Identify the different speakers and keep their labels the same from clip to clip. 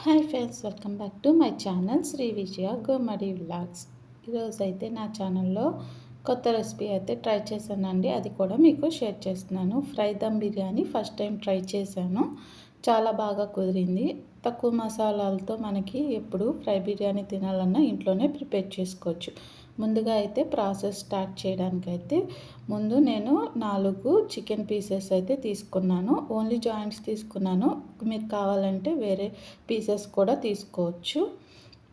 Speaker 1: Hi friends, welcome back to my channel Sri Vijaya Gomadi vlogs. ఈరోజు అయితే నా ఛానల్లో కొత్త రెసిపీ అయితే ట్రై చేశానండి. అది కూడా మీకు షేర్ చేస్తున్నాను. Fry dum biryani first time try చేశాను. చాలా బాగా కుదిరింది. తక్కువ మసాలాలతో మనకి ఎప్పుడు ఫ్రై బిర్యానీ తినాలన్నా ఇంట్లోనే ప్రిపేర్ చేసుకోవచ్చు. ముందుగా అయితే ప్రాసెస్ స్టార్ట్ చేయడానికైతే ముందు నేను 4 చికెన్ పీసెస్ అయితే తీసుకున్నాను. ఓన్లీ జాయింట్స్ తీసుకున్నాను. మీకు కావాలంటే వేరే పీసెస్ కూడా తీసుకోవచ్చు.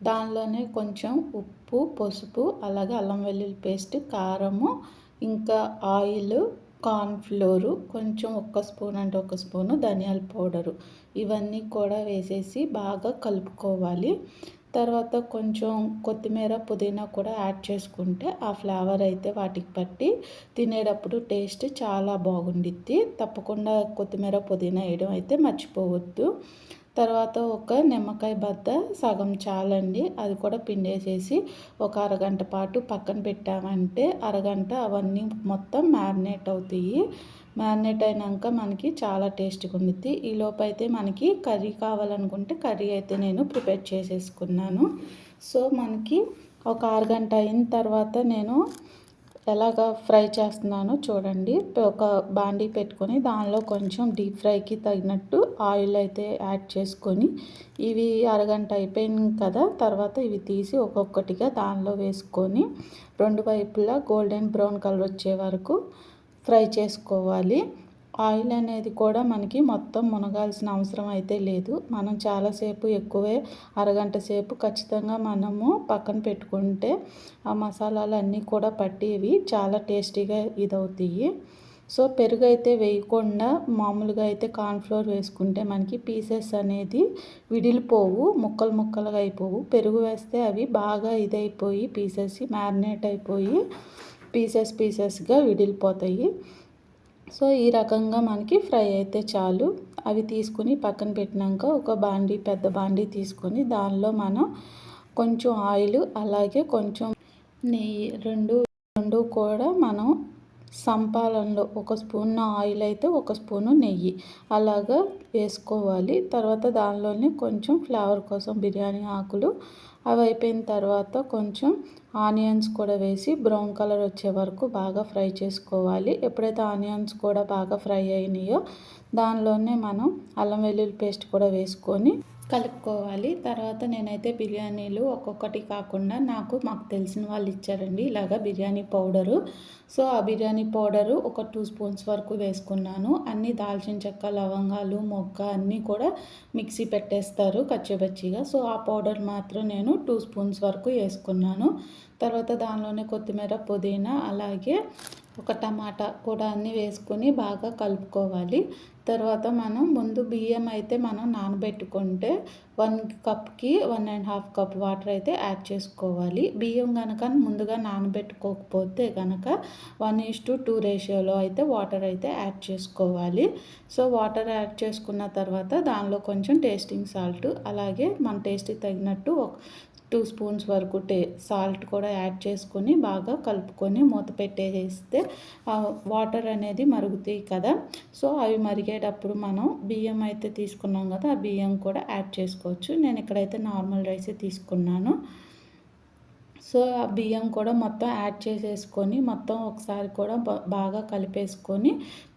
Speaker 1: దానిలోనే కొంచెం ఉప్పు, పసుపు, అలాగే అల్లం వెల్లుల్లి పేస్ట్, కారము, ఇంకా ఆయిల్, కార్న్‌ఫ్లోరు, కొంచెం ఒక స్పూన్ అంటే ఒక స్పూను ధనియాల పౌడరు, ఇవన్నీ కూడా వేసేసి బాగా కలుపుకోవాలి. తర్వాత కొంచెం కొత్తిమీర, పుదీనా కూడా యాడ్ చేసుకుంటే ఆ ఫ్లేవర్ అయితే వాటికి పట్టి తినేటప్పుడు టేస్ట్ చాలా బాగుండిద్ది. తప్పకుండా కొత్తిమీర, పుదీనా వేయడం అయితే మర్చిపోవద్దు. తర్వాత ఒక నిమ్మకాయ బద్ద సగం చాలండి, అది కూడా పిండేసేసి ఒక అరగంట పాటు పక్కన పెట్టామంటే అరగంట అవన్నీ మొత్తం మ్యారినేట్ అవుతాయి. మ్యారినేట్ అయినాక మనకి చాలా టేస్ట్గా ఉండిద్ది. ఈలోపు అయితే మనకి కర్రీ కావాలనుకుంటే కర్రీ అయితే నేను ప్రిపేర్ చేసేసుకున్నాను. సో మనకి ఒక అరగంట అయిన తర్వాత నేను ఎలాగ ఫ్రై చేస్తున్నానో చూడండి. ఒక బాండీ పెట్టుకొని దానిలో కొంచెం డీప్ ఫ్రైకి తగినట్టు ఆయిల్ అయితే యాడ్ చేసుకొని, ఇవి అరగంట అయిపోయింది కదా, తర్వాత ఇవి తీసి ఒక్కొక్కటిగా దానిలో వేసుకొని రెండు వైపులా గోల్డెన్ బ్రౌన్ కలర్ వచ్చే వరకు ఫ్రై చేసుకోవాలి. ఆయిల్ అనేది కూడా మనకి మొత్తం మునగాల్సిన అవసరం అయితే లేదు. మనం చాలాసేపు ఎక్కువే అరగంట సేపు ఖచ్చితంగా మనము పక్కన పెట్టుకుంటే ఆ మసాలాలు అన్నీ కూడా పట్టేవి చాలా టేస్టీగా ఇదవుతాయి. సో పెరుగు అయితే వేయకుండా మామూలుగా అయితే కార్న్‌ఫ్లోర్ వేసుకుంటే మనకి పీసెస్ అనేది విడిలిపోవు, ముక్కలు ముక్కలుగా అయిపోవు. పెరుగు వేస్తే అవి బాగా ఇదైపోయి పీసెస్ మ్యారినేట్ అయిపోయి పీసెస్గా విడిలిపోతాయి. సో ఈ రకంగా మనకి ఫ్రై అయితే చాలు. అవి తీసుకుని పక్కన పెట్టినాక ఒక పెద్ద బాండీ తీసుకొని దానిలో మనం కొంచెం ఆయిల్ అలాగే కొంచెం నెయ్యి రెండు కూడా మనం సంపాలనలో ఒక స్పూన్ ఆయిల్ అయితే ఒక స్పూను నెయ్యి అలాగా వేసుకోవాలి. తర్వాత దానిలోనే కొంచెం ఫ్లేవర్ కోసం బిర్యానీ ఆకులు, అవి అయిపోయిన తర్వాత కొంచెం ఆనియన్స్ కూడా వేసి బ్రౌన్ కలర్ వచ్చే వరకు బాగా ఫ్రై చేసుకోవాలి. ఎప్పుడైతే ఆనియన్స్ కూడా బాగా ఫ్రై అయినాయో దానిలోనే మనం అల్లం వెల్లుల్లి పేస్ట్ కూడా వేసుకొని కలుపుకోవాలి. తర్వాత నేనైతే బిర్యానీలు ఒక్కొక్కటి కాకుండా మాకు తెలిసిన వాళ్ళు ఇచ్చారండి ఇలాగా బిర్యానీ పౌడరు. సో ఆ బిర్యానీ పౌడరు ఒక 2 స్పూన్స్ వరకు వేసుకున్నాను. అన్నీ దాల్చిన చెక్క, లవంగాలు, మొగ్గ అన్నీ కూడా మిక్సీ పెట్టేస్తారు కచ్చబచ్చిగా. సో ఆ పౌడర్ మాత్రం నేను 2 స్పూన్స్ వరకు వేసుకున్నాను. తర్వాత దానిలోనే కొత్తిమీర, పుదీనా అలాగే ఒక టమాటా కూడా అన్నీ వేసుకొని బాగా కలుపుకోవాలి. తర్వాత మనం ముందు బియ్యం అయితే మనం నానబెట్టుకుంటే 1 కప్కి 1.5 కప్ వాటర్ అయితే యాడ్ చేసుకోవాలి. బియ్యం కనుక ముందుగా నానబెట్టుకోకపోతే కనుక 1:2 రేషియోలో అయితే వాటర్ అయితే యాడ్ చేసుకోవాలి. సో వాటర్ యాడ్ చేసుకున్న తర్వాత దానిలో కొంచెం టేస్టింగ్ సాల్ట్ అలాగే మన టేస్ట్కి తగినట్టు 2 స్పూన్స్ వరకు సాల్ట్ కూడా యాడ్ చేసుకొని బాగా కలుపుకొని మూత పెట్టేస్తే వాటర్ అనేది మరుగుతాయి కదా. సో అవి మరిగేటప్పుడు మనం బియ్యం అయితే తీసుకున్నాం కదా, ఆ బియ్యం కూడా యాడ్ చేసుకోవచ్చు. నేను ఇక్కడైతే నార్మల్ రైసే తీసుకున్నాను. సో ఆ బియ్యం కూడా మొత్తం యాడ్ చేసేసుకొని మొత్తం ఒకసారి కూడా బాగా కలిపేసుకొని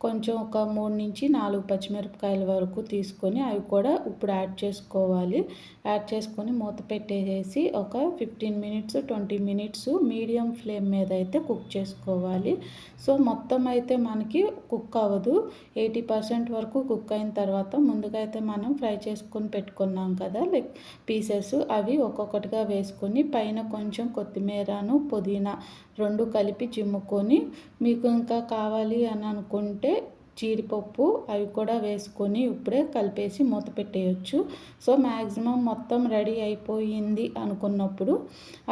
Speaker 1: కొంచెం ఒక 3-4 పచ్చిమిరపకాయల వరకు తీసుకొని అవి కూడా ఇప్పుడు యాడ్ చేసుకోవాలి. యాడ్ చేసుకొని మూత పెట్టేసేసి ఒక 15 మినిట్స్ 20 మినిట్స్ మీడియం ఫ్లేమ్ మీద అయితే కుక్ చేసుకోవాలి. సో మొత్తం అయితే మనకి కుక్ అవ్వదు, 80% వరకు కుక్ అయిన తర్వాత ముందుగా అయితే మనం ఫ్రై చేసుకొని పెట్టుకున్నాం కదా పీసెస్, అవి ఒక్కొక్కటిగా వేసుకొని పైన కొంచెం కొత్తిమీరను, పుదీనా రెండు కలిపి చిమ్ముకొని మీకు ఇంకా కావాలి అని అనుకుంటే జీడిపప్పు అవి కూడా వేసుకొని ఇప్పుడే కలిపేసి మూత పెట్టేయచ్చు. సో మ్యాక్సిమం మొత్తం రెడీ అయిపోయింది అనుకున్నప్పుడు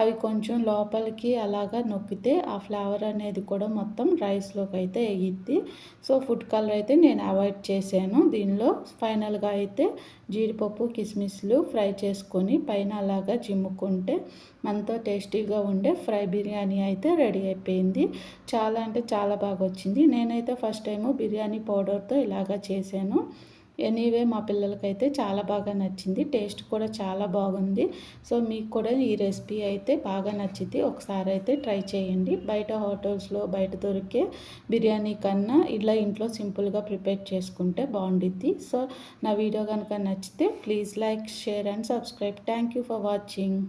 Speaker 1: అవి కొంచెం లోపలికి అలాగా నొక్కితే ఆ ఫ్లేవర్ అనేది కూడా మొత్తం రైస్లోకి అయితే ఎగిద్ది. సో ఫుడ్ కలర్ అయితే నేను అవాయిడ్ చేశాను దీనిలో. ఫైనల్గా అయితే జీడిపప్పు, కిస్మిస్లు ఫ్రై చేసుకొని పైన అలాగా చిమ్ముకుంటే మనతో టేస్టీగా ఉండే ఫ్రై బిర్యానీ అయితే రెడీ అయిపోయింది. చాలా అంటే చాలా బాగా వచ్చింది. నేనైతే ఫస్ట్ టైము బిర్యానీ పౌడర్తో ఇలాగా చేశాను. ఎనీవే మా పిల్లలకైతే చాలా బాగా నచ్చింది. టేస్ట్ కూడా చాలా బాగుంది. సో, మీకు కూడా ఈ రెసిపీ అయితే బాగా నచ్చిద్ది. ఒకసారి అయితే ట్రై చేయండి. బయట హోటల్స్‌లో బయట దొరికే బిర్యానీ కన్నా ఇలా ఇంట్లో సింపుల్‌గా ప్రిపేర్ చేసుకుంటే బావుండిద్ది. సో, నా వీడియో గనుక నచ్చితే please like, share and subscribe. Thank you for watching.